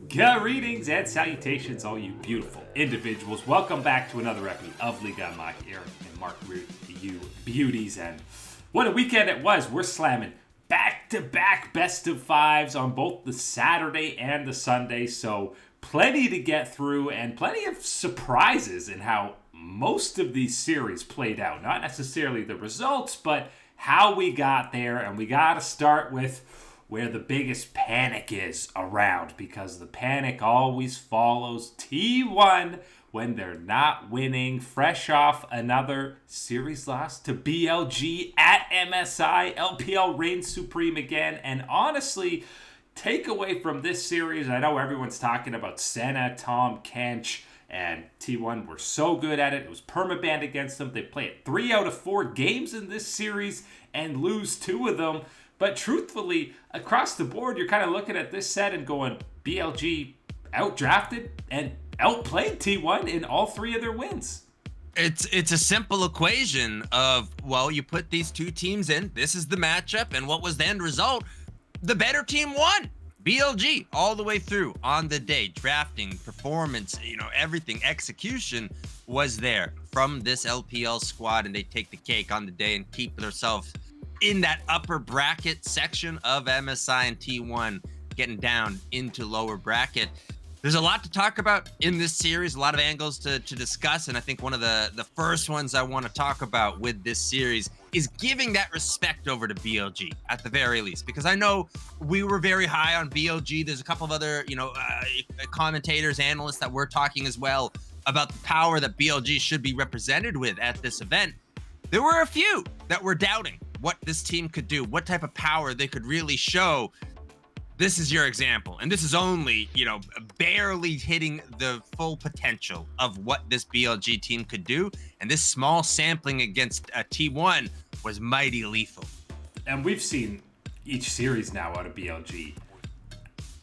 Greetings and salutations, all you beautiful individuals. Welcome back to another episode of League Unlocked. Aaron and Mark root you beauties, and what a weekend it was. We're slamming back-to-back best of fives on both the Saturday and the Sunday, so plenty to get through and plenty of surprises in how most of these series played out. Not necessarily the results, but how we got there, and we got to start with where the biggest panic is around, because the panic always follows T1 when they're not winning. Fresh off another series loss to BLG at MSI, LPL reigns supreme again. And honestly, takeaway from this series, I know everyone's talking about Senna, Tom, Kench, and T1 were so good at it. It was permabanned against them. They played 3 out of 4 games in this series and lose 2 of them. But truthfully, across the board, you're kind of looking at this set and going, BLG outdrafted and outplayed T1 in all 3 of their wins. It's a simple equation of, well, you put these 2 teams in, this is the matchup, and what was the end result? The better team won. BLG all the way through on the day. Drafting, performance, everything, execution was there from this LPL squad, and they take the cake on the day and keep themselves in that upper bracket section of MSI and T1, getting down into lower bracket. There's a lot to talk about in this series, a lot of angles to discuss, and I think one of the first ones I want to talk about with this series is giving that respect over to BLG at the very least, because I know we were very high on BLG. There's a couple of other, commentators, analysts that were talking as well about the power that BLG should be represented with at this event. There were a few that were doubting what this team could do, what type of power they could really show. This is your example, and this is only, barely hitting the full potential of what this BLG team could do, and this small sampling against a T1 was mighty lethal. And we've seen each series now out of BLG.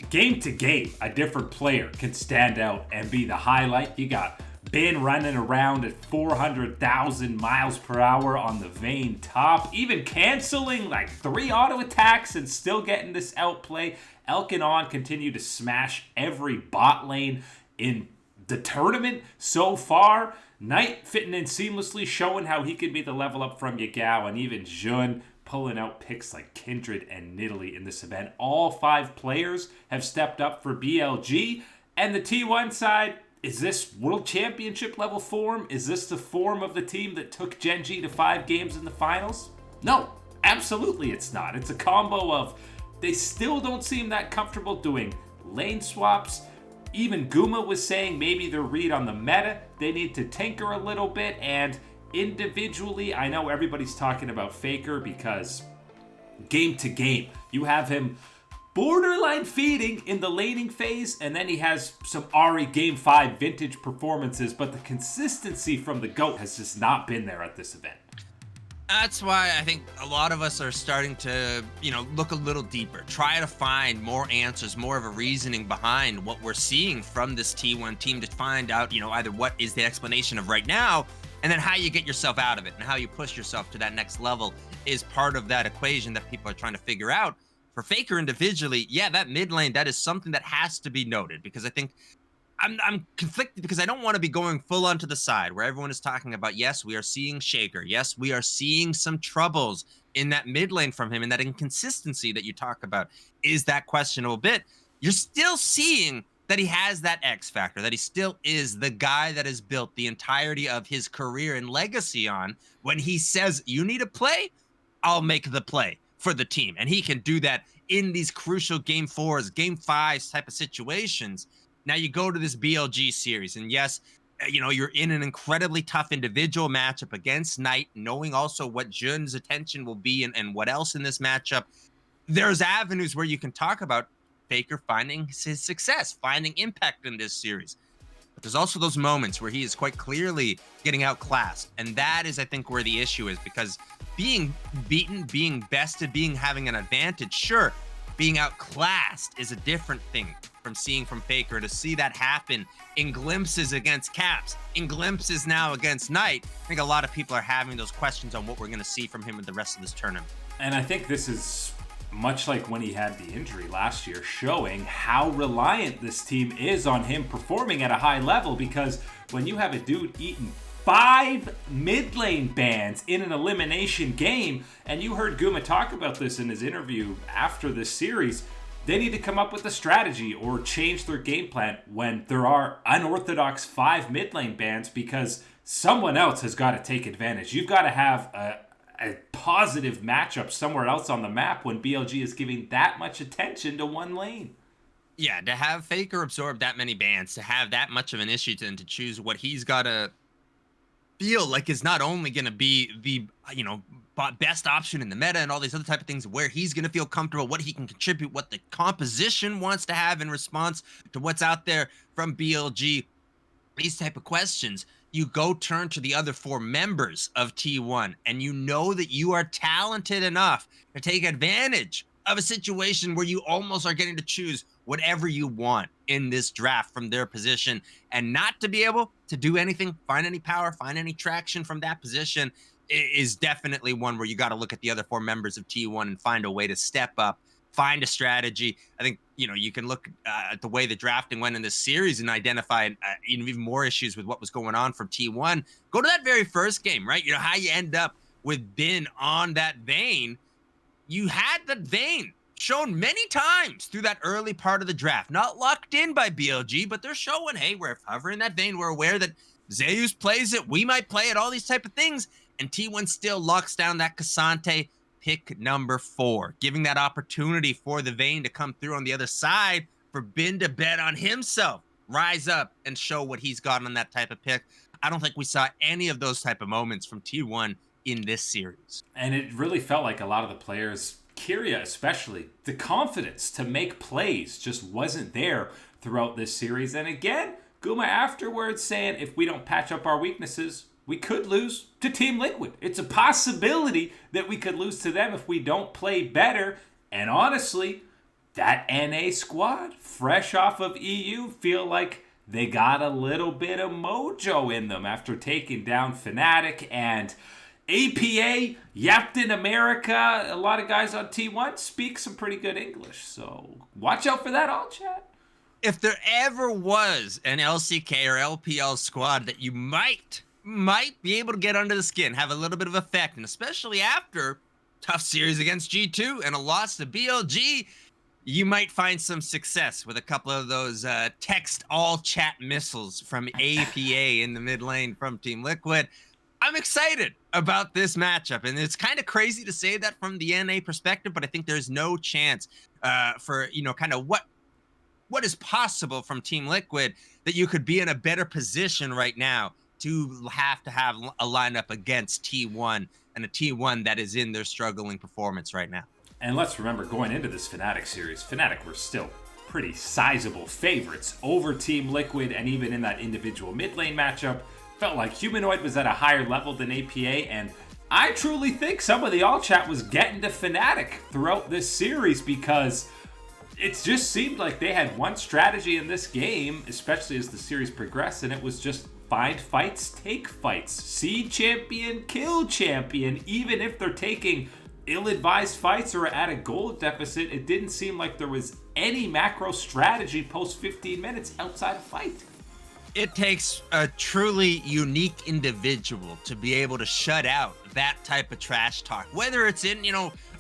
Game to game, a different player can stand out and be the highlight. You got been running around at 400,000 miles per hour on the Vayne top, even canceling like 3 auto attacks and still getting this outplay. Elkin continue to smash every bot lane in the tournament so far. Knight fitting in seamlessly, showing how he could be the level up from Yagao, and even Jun pulling out picks like Kindred and Nidalee in this event. All 5 players have stepped up for BLG, and the T1 side, is this World Championship level form? Is this the form of the team that took Gen.G to 5 games in the finals? No, absolutely it's not. It's a combo of they still don't seem that comfortable doing lane swaps. Even Guma was saying maybe their read on the meta, they need to tinker a little bit. And individually, I know everybody's talking about Faker because game to game, you have him borderline feeding in the laning phase, and then he has some Ahri Game 5 vintage performances, but the consistency from the GOAT has just not been there at this event. That's why I think a lot of us are starting to, look a little deeper, try to find more answers, more of a reasoning behind what we're seeing from this T1 team to find out, either what is the explanation of right now, and then how you get yourself out of it and how you push yourself to that next level is part of that equation that people are trying to figure out. For Faker individually, yeah, that mid lane, that is something that has to be noted, because I think I'm conflicted, because I don't want to be going full onto the side where everyone is talking about, yes, we are seeing Shaker. Yes, we are seeing some troubles in that mid lane from him, and that inconsistency that you talk about is that questionable bit. You're still seeing that he has that X factor, that he still is the guy that has built the entirety of his career and legacy on. When he says, you need a play, I'll make the play for the team. And he can do that in these crucial game 4s, game 5s type of situations. Now you go to this BLG series, and yes, you're in an incredibly tough individual matchup against Knight, knowing also what Jun's attention will be and what else in this matchup. There's avenues where you can talk about Faker finding his success, finding impact in this series. But there's also those moments where he is quite clearly getting outclassed. And that is, I think, where the issue is, because being beaten, being bested, having an advantage, sure, being outclassed is a different thing from seeing from Faker. To see that happen in glimpses against Caps, in glimpses now against Knight, I think a lot of people are having those questions on what we're going to see from him in the rest of this tournament. And I think this is much like when he had the injury last year, showing how reliant this team is on him performing at a high level, because when you have a dude eating 5 mid lane bans in an elimination game, and you heard Guma talk about this in his interview after this series, they need to come up with a strategy or change their game plan when there are unorthodox 5 mid lane bans, because someone else has got to take advantage. You've got to have a positive matchup somewhere else on the map when BLG is giving that much attention to one lane. Yeah, to have Faker absorb that many bans, to have that much of an issue, to choose what he's got to feel like is not only going to be the, best option in the meta and all these other type of things, where he's going to feel comfortable, what he can contribute, what the composition wants to have in response to what's out there from BLG. These type of questions, you go turn to the other 4 members of T1, and you know that you are talented enough to take advantage of a situation where you almost are getting to choose whatever you want in this draft from their position, and not to be able to do anything, find any power, find any traction from that position is definitely one where you got to look at the other 4 members of T1 and find a way to step up, find a strategy. I think, you can look at the way the drafting went in this series and identify even more issues with what was going on from T1. Go to that very first game, right? How you end up with Bin on that Vayne. You had that Vayne shown many times through that early part of the draft. Not locked in by BLG, but they're showing, hey, we're hovering that Vayne. We're aware that Zeus plays it. We might play it, all these type of things. And T1 still locks down that Cassante pick number 4, giving that opportunity for the Vayne to come through on the other side, for Bin to bet on himself, rise up and show what he's got on that type of pick. I don't think we saw any of those type of moments from T1 in this series. And it really felt like a lot of the players, Kyria especially, the confidence to make plays just wasn't there throughout this series. And again, Guma afterwards saying, if we don't patch up our weaknesses, we could lose to Team Liquid. It's a possibility that we could lose to them if we don't play better. And honestly, that NA squad, fresh off of EU, feel like they got a little bit of mojo in them after taking down Fnatic and APA, Yapton America. A lot of guys on T1 speak some pretty good English, so watch out for that all chat. If there ever was an LCK or LPL squad that you might be able to get under the skin, have a little bit of effect, and especially after tough series against G2 and a loss to BLG, you might find some success with a couple of those text all chat missiles from APA in the mid lane from Team Liquid. I'm excited about this matchup, and it's kind of crazy to say that from the NA perspective, but I think there's no chance for, kind of what is possible from Team Liquid, that you could be in a better position right now to have a lineup against T1, and a T1 that is in their struggling performance right now. And let's remember, going into this Fnatic series, Fnatic were still pretty sizable favorites over Team Liquid, and even in that individual mid lane matchup, felt like Humanoid was at a higher level than APA, and I truly think some of the all chat was getting to Fnatic throughout this series, because it just seemed like they had one strategy in this game, especially as the series progressed, and it was just find fights, take fights, see champion, kill champion. Even if they're taking ill-advised fights or at a gold deficit, it didn't seem like there was any macro strategy post 15 minutes outside of fight. It takes a truly unique individual to be able to shut out that type of trash talk, whether it's in,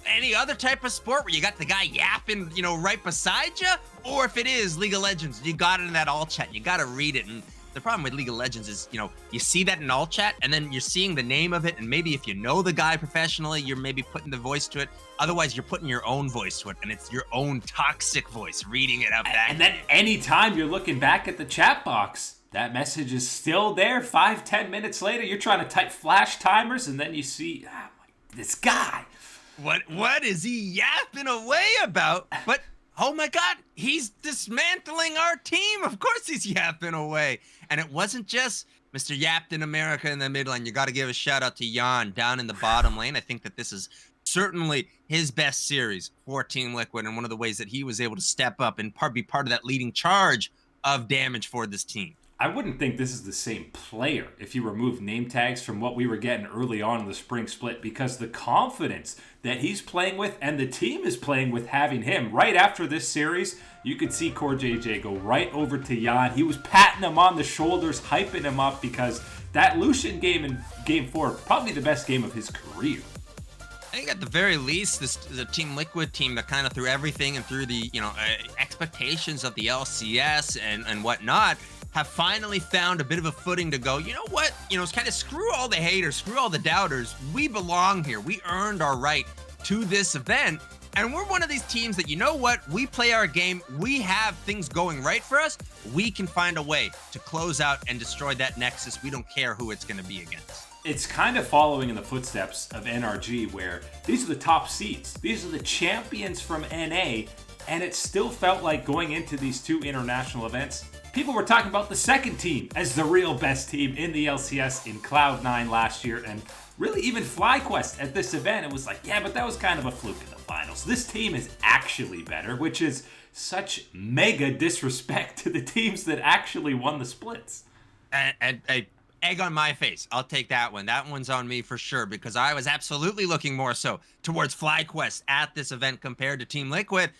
any other type of sport where you got the guy yapping, right beside you, or if it is League of Legends, you got it in that all chat, you got to read it. And the problem with League of Legends is, you see that in all chat, and then you're seeing the name of it, and maybe if you know the guy professionally, you're maybe putting the voice to it. Otherwise, you're putting your own voice to it, and it's your own toxic voice reading it out back. And then anytime you're looking back at the chat box, that message is still there 5-10 minutes later. You're trying to type flash timers, and then you see, this guy. What is he yapping away about? But oh my God, he's dismantling our team. Of course he's yapping away. And it wasn't just Mr. Yapton America in the mid lane. You got to give a shout out to Jan down in the bottom lane. I think that this is certainly his best series for Team Liquid, and one of the ways that he was able to step up and be part of that leading charge of damage for this team. I wouldn't think this is the same player if you remove name tags from what we were getting early on in the spring split, because the confidence that he's playing with and the team is playing with having him right after this series, you could see Core JJ go right over to Jan. He was patting him on the shoulders, hyping him up, because that Lucian game in Game 4, probably the best game of his career. I think at the very least, this is a Team Liquid team that kind of threw everything and through the expectations of the LCS and whatnot, have finally found a bit of a footing to go, you know what? It's kind of screw all the haters, screw all the doubters. We belong here. We earned our right to this event. And we're one of these teams that, you know what? We play our game. We have things going right for us. We can find a way to close out and destroy that Nexus. We don't care who it's going to be against. It's kind of following in the footsteps of NRG, where these are the top seeds. These are the champions from NA. And it still felt like going into these two international events, people were talking about the second team as the real best team in the LCS in Cloud9 last year, and really even FlyQuest at this event. It was like, yeah, but that was kind of a fluke in the finals. This team is actually better, which is such mega disrespect to the teams that actually won the splits. And egg on my face. I'll take that one. That one's on me for sure, because I was absolutely looking more so towards FlyQuest at this event compared to Team Liquid.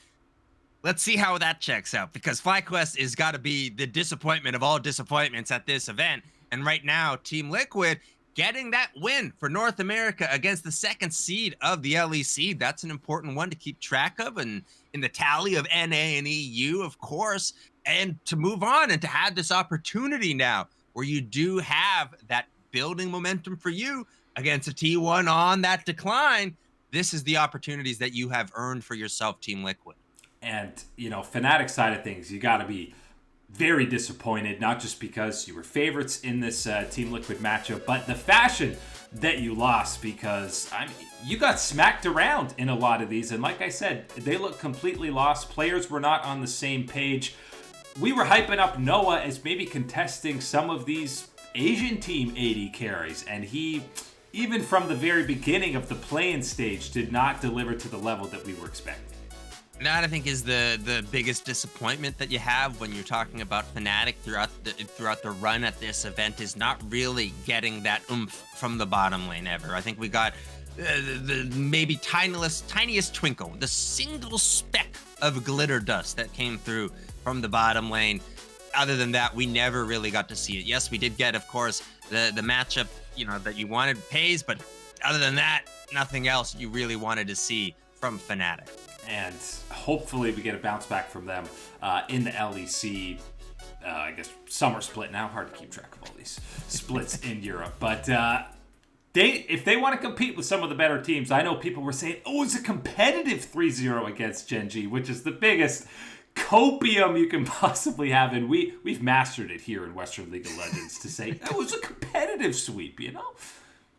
Let's see how that checks out, because FlyQuest is got to be the disappointment of all disappointments at this event. And right now, Team Liquid getting that win for North America against the second seed of the LEC. That's an important one to keep track of, and in the tally of NA and EU, of course, and to move on and to have this opportunity now where you do have that building momentum for you against a T1 on that decline. This is the opportunities that you have earned for yourself, Team Liquid. And, Fnatic side of things, you got to be very disappointed, not just because you were favorites in this Team Liquid matchup, but the fashion that you lost, because you got smacked around in a lot of these. And like I said, they look completely lost. Players were not on the same page. We were hyping up Noah as maybe contesting some of these Asian team AD carries, and he, even from the very beginning of the play-in stage, did not deliver to the level that we were expecting. That, I think, is the biggest disappointment that you have when you're talking about Fnatic throughout the run at this event, is not really getting that oomph from the bottom lane ever. I think we got the maybe tiniest twinkle, the single speck of glitter dust that came through from the bottom lane. Other than that, we never really got to see it. Yes, we did get, of course, the matchup that you wanted, Pays, but other than that, nothing else you really wanted to see from Fnatic. And hopefully we get a bounce back from them in the LEC, I guess, summer split now. Hard to keep track of all these splits in Europe. But if they want to compete with some of the better teams, I know people were saying, oh, it's a competitive 3-0 against Gen.G, which is the biggest copium you can possibly have. And we've mastered it here in Western League of Legends to say, it was a competitive sweep,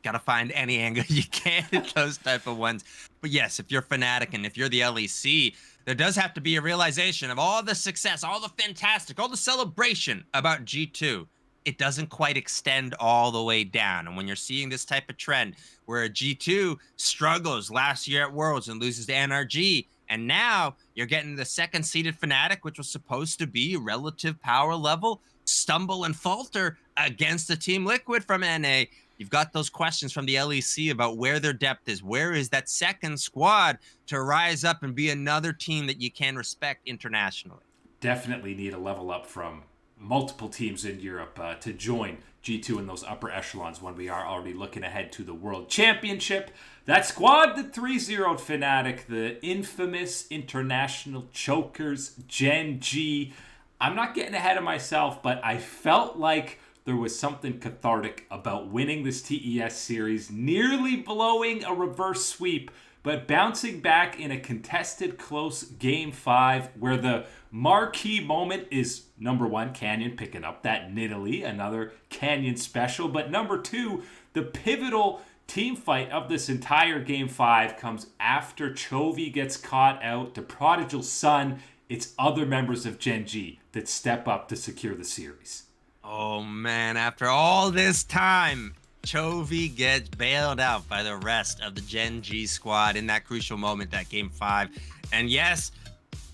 Gotta find any angle you can at those type of ones. But yes, if you're Fnatic and if you're the LEC, there does have to be a realization of all the success, all the fantastic, all the celebration about G2. It doesn't quite extend all the way down. And when you're seeing this type of trend where G2 struggles last year at Worlds and loses to NRG, and now you're getting the second seeded Fnatic, which was supposed to be relative power level, stumble and falter against the Team Liquid from NA. You've got those questions from the LEC about where their depth is. Where is that second squad to rise up and be another team that you can respect internationally? Definitely need a level up from multiple teams in Europe to join G2 in those upper echelons when we are already looking ahead to the World Championship. That squad that 3-0'd Fnatic, the infamous international chokers, Gen.G. I'm not getting ahead of myself, but I felt like there was something cathartic about winning this TES series, nearly blowing a reverse sweep, but bouncing back in a contested close Game 5 where the marquee moment is, number one, Canyon picking up that Nidalee, another Canyon special, but number two, the pivotal team fight of this entire Game 5 comes after Chovy gets caught out, the prodigal son. It's other members of Gen.G that step up to secure the series. Oh man, after all this time, Chovy gets bailed out by the rest of the Gen.G squad in that crucial moment, that Game 5. And yes,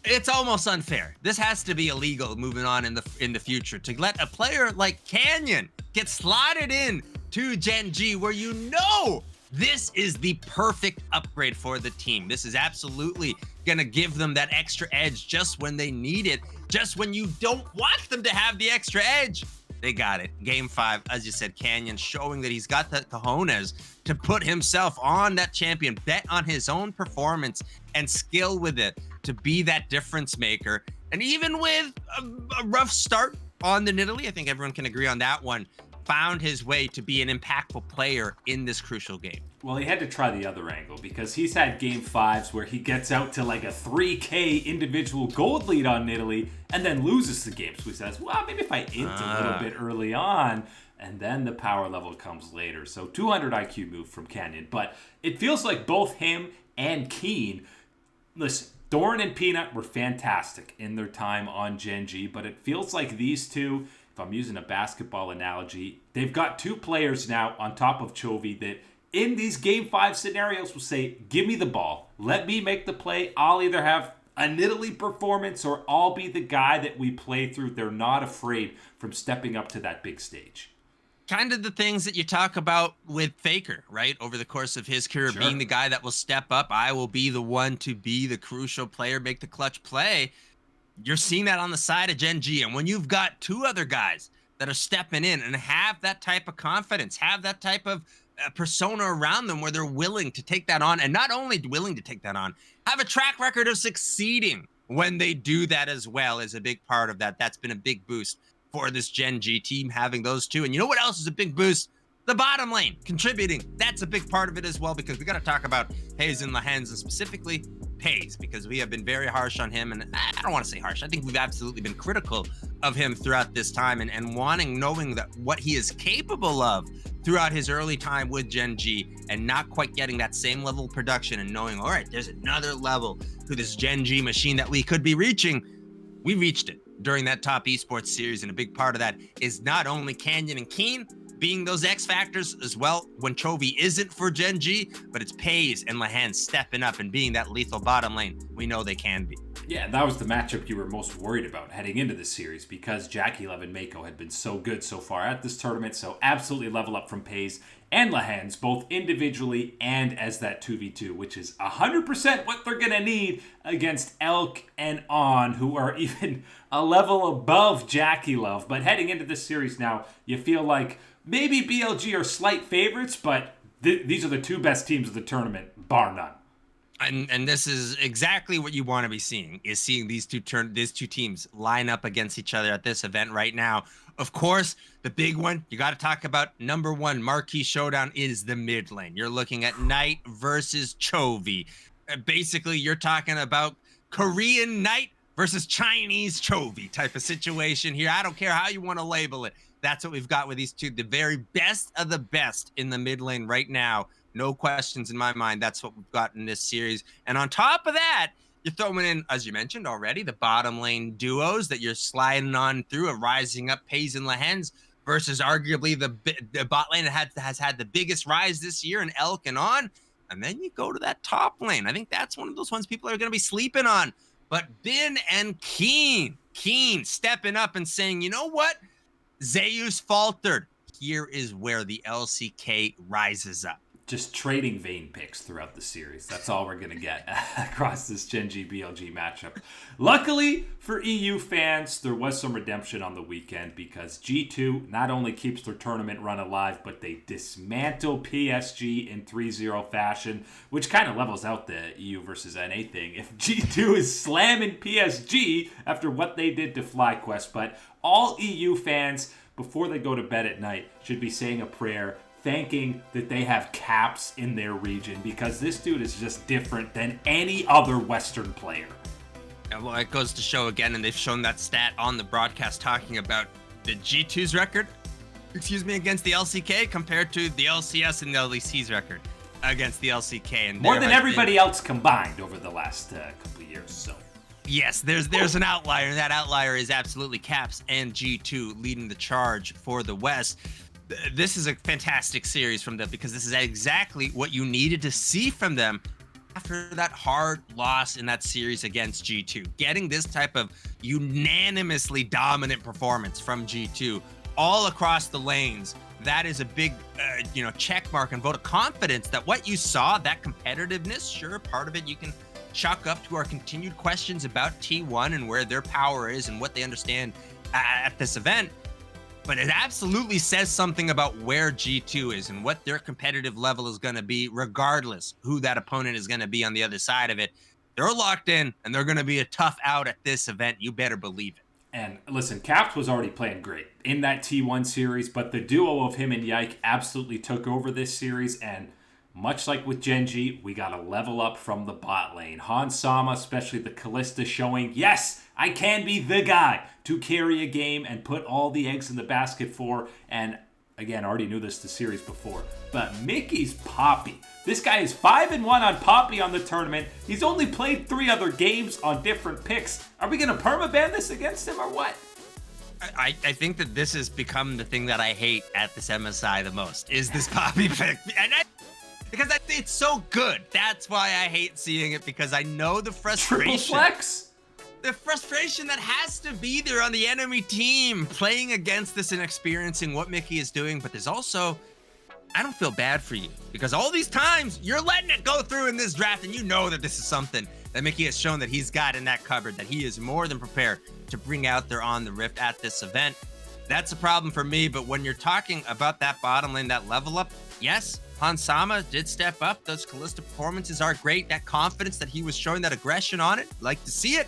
It's almost unfair. This has to be illegal moving on in the future to let a player like Canyon get slotted in to Gen.G, where you know this is the perfect upgrade for the team. This is absolutely gonna give them that extra edge just when they need it, just when you don't want them to have the extra edge. They got it. Game 5, as you said, Canyon showing that he's got the cojones to put himself on that champion, bet on his own performance and skill with it to be that difference maker. And even with a rough start on the Nidalee, I think everyone can agree on that one, found his way to be an impactful player in this crucial game. Well, he had to try the other angle because he's had game 5s where he gets out to like a 3K individual gold lead on Nidalee and then loses the game. So he says, well, maybe if I int a little bit early on, and then the power level comes later. So 200 IQ move from Canyon. But it feels like both him and Keen, listen, Doran and Peanut were fantastic in their time on Gen.G, but it feels like these two, if I'm using a basketball analogy, they've got two players now on top of Chovy that in these game 5 scenarios will say, give me the ball, let me make the play, I'll either have a Nidalee performance or I'll be the guy that we play through. They're not afraid from stepping up to that big stage. Kind of the things that you talk about with Faker, right? Over the course of his career, being the guy that will step up. I will be the one to be the crucial player, make the clutch play. You're seeing that on the side of Gen.G. And when you've got two other guys that are stepping in and have that type of confidence, have that type of persona around them where they're willing to take that on, and not only willing to take that on, have a track record of succeeding when they do that as well, is a big part of that. That's been a big boost for this Gen.G team, having those two. And you know what else is a big boost? The bottom lane contributing. That's a big part of it as well, because we got to talk about Pays and Lehens, and specifically Pays, because we have been very harsh on him. And I don't want to say harsh. I think we've absolutely been critical of him throughout this time, and knowing that what he is capable of throughout his early time with Gen.G, and not quite getting that same level of production, and knowing, all right, there's another level to this Gen.G machine that we could be reaching. We reached it during that top esports series, and a big part of that is not only Canyon and Keen being those X factors as well when Chovy isn't for Gen.G, but it's Pays and Lehens stepping up and being that lethal bottom lane we know they can be. Yeah, that was the matchup you were most worried about heading into this series, because Jackie and Mako had been so good so far at this tournament. So absolutely level up from Pays and Lehens, both individually and as that 2v2, which is 100% what they're going to need against Elk and On, who are even a level above Jackie Love. But heading into this series now, you feel like maybe BLG are slight favorites, but these are the two best teams of the tournament, bar none. And this is exactly what you want to be seeing, is seeing these two teams line up against each other at this event right now. Of course, the big one, you got to talk about number one marquee showdown is the mid lane. You're looking at Knight versus Chovy. Basically, you're talking about Korean Knight versus Chinese Chovy type of situation here. I don't care how you want to label it. That's what we've got with these two, the very best of the best in the mid lane right now. No questions in my mind. That's what we've got in this series. And on top of that, you're throwing in, as you mentioned already, the bottom lane duos that you're sliding on through, a rising up Pays and Lehens versus arguably the bot lane that has had the biggest rise this year in Elk and On. And then you go to that top lane. I think that's one of those ones people are going to be sleeping on. But Bin and Keen stepping up and saying, you know what? Zeus faltered. Here is where the LCK rises up. Just trading Vayne picks throughout the series. That's all we're going to get across this Gen.G BLG matchup. Luckily for EU fans, there was some redemption on the weekend, because G2 not only keeps their tournament run alive, but they dismantle PSG in 3-0 fashion, which kind of levels out the EU versus NA thing if G2 is slamming PSG after what they did to FlyQuest. But all EU fans, before they go to bed at night, should be saying a prayer, thanking that they have Caps in their region, because this dude is just different than any other Western player. Well, it goes to show again, and they've shown that stat on the broadcast talking about the G2's record, against the LCK compared to the LCS and the LEC's record against the LCK. And more than everybody else combined over the last couple of years. So yes, there's an outlier, and that outlier is absolutely Caps and G2 leading the charge for the West. This is a fantastic series from them, because this is exactly what you needed to see from them after that hard loss in that series against G2, getting this type of unanimously dominant performance from G2 all across the lanes, that is a big, check mark and vote of confidence that what you saw, that competitiveness, sure, part of it you can chalk up to our continued questions about T1 and where their power is and what they understand at this event. But it absolutely says something about where G2 is and what their competitive level is going to be, regardless who that opponent is going to be on the other side of it. They're locked in, and they're going to be a tough out at this event. You better believe it. And listen, Caps was already playing great in that T1 series, but the duo of him and Yike absolutely took over this series. And much like with Gen.G, we got to level up from the bot lane. Hans Sama, especially the Kalista, showing, yes, I can be the guy to carry a game and put all the eggs in the basket for. And again, I already knew this the series before, but Mickey's Poppy. This guy is 5-1 on Poppy on the tournament. He's only played 3 other games on different picks. Are we going to permaban this against him or what? I think that this has become the thing that I hate at this MSI the most, is this Poppy pick. Because it's so good. That's why I hate seeing it, because I know the frustration. Triple flex? The frustration that has to be there on the enemy team playing against this and experiencing what Mickey is doing. But there's also, I don't feel bad for you, because all these times you're letting it go through in this draft, and you know that this is something that Mickey has shown that he's got in that cupboard, that he is more than prepared to bring out there on the Rift at this event. That's a problem for me. But when you're talking about that bottom lane, that level up, yes, Hans Sama did step up. Those Kalista performances are great. That confidence that he was showing, that aggression on it, like to see it.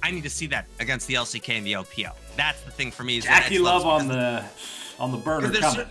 I need to see that against the LCK and the LPL. That's the thing for me. Jackie Love on the burner coming.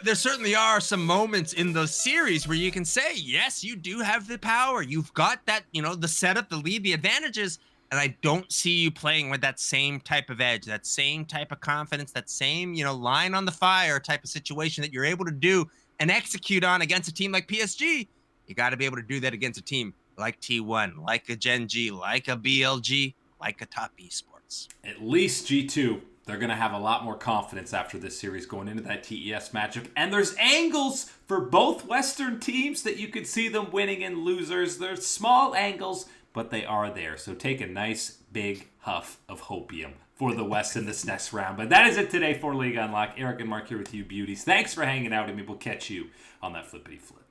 There certainly are some moments in those series where you can say, yes, you do have the power. You've got that, the setup, the lead, the advantages. And I don't see you playing with that same type of edge, that same type of confidence, that same, line on the fire type of situation that you're able to do and execute on against a team like PSG. You got to be able to do that against a team like T1, like a Gen.G, like a BLG, like a top esports. At least G2, they're going to have a lot more confidence after this series going into that TES matchup. And there's angles for both Western teams that you could see them winning and losers. They're small angles, but they are there. So take a nice big huff of Hopium for the West in this next round. But that is it today for League Unlock. Eric and Mark here with you, beauties. Thanks for hanging out, and we'll catch you on that flippity flip.